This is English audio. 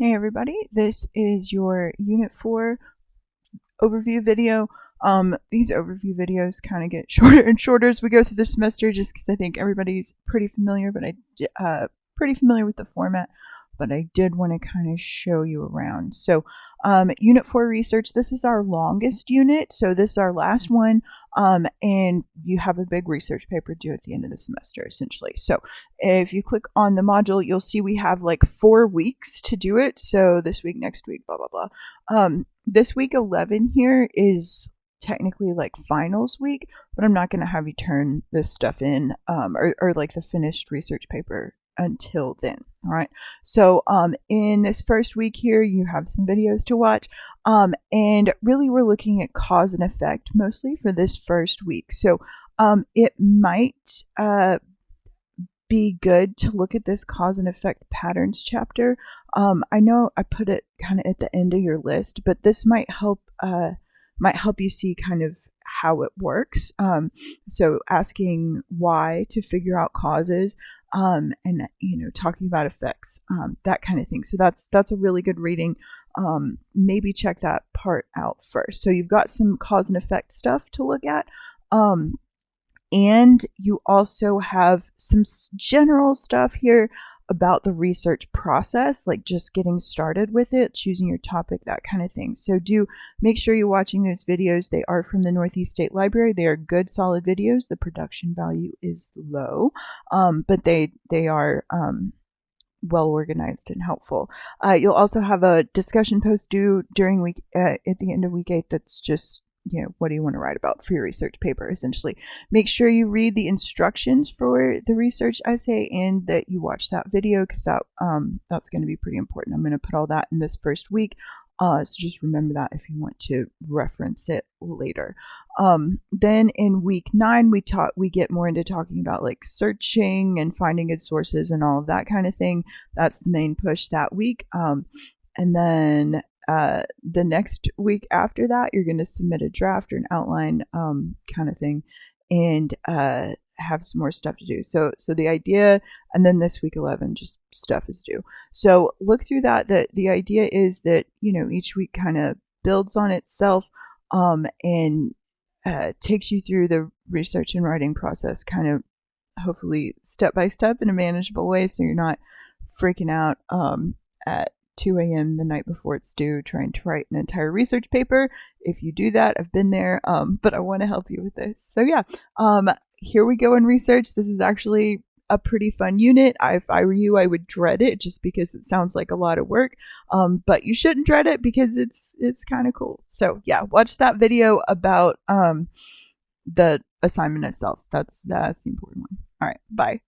Hey everybody, this is your Unit 4 overview video. These overview videos kind of get shorter and shorter as we go through the semester just because I think everybody's pretty familiar, pretty familiar with the format, but I did want to kind of show you around. So Unit 4 research, this is our longest unit, so this is our last one, and you have a big research paper due at the end of the semester, essentially. So if you click on the module, you'll see we have like 4 weeks to do it. So this week, next week, blah, blah, blah. This week 11 here is technically like finals week, but I'm not going to have you turn this stuff in or like the finished research paper until then. All right. So in this first week here, you have some videos to watch. And really, we're looking at cause and effect mostly for this first week. So it might be good to look at this cause and effect patterns chapter. I know I put it kind of at the end of your list, but this might help you see kind of how it works. So asking why to figure out causes, and talking about effects, that kind of thing. So that's a really good reading. Maybe check that part out first. So you've got some cause and effect stuff to look at. And you also have some general stuff here about the research process, like just getting started with it, choosing your topic, that kind of thing. So do make sure you're watching those videos. They are from the Northeast State Library. They are good, solid videos. The production value is low, but they are well organized and helpful. You'll also have a discussion post due during week at the end of week 8 that's just what do you want to write about for your research paper, essentially. Make sure you read the instructions for the research essay and that you watch that video because that's going to be pretty important. I'm going to put all that in this first week. So just remember that if you want to reference it later. Then in week 9, we get more into talking about like searching and finding good sources and all of that kind of thing. That's the main push that week. And then the next week after that, you're going to submit a draft or an outline kind of thing, and have some more stuff to do. So the idea, and then this week 11, just stuff is due. So look through that. The idea is that each week kind of builds on itself, and takes you through the research and writing process, kind of hopefully step by step in a manageable way, so you're not freaking out at 2 a.m. the night before it's due trying to write an entire research paper. If you do that, I've been there, but I want to help you with this. So yeah, here we go in research. This is actually a pretty fun unit. If I were you, I would dread it just because it sounds like a lot of work, but you shouldn't dread it because it's kind of cool. So yeah, watch that video about the assignment itself. That's the important one. All right, bye.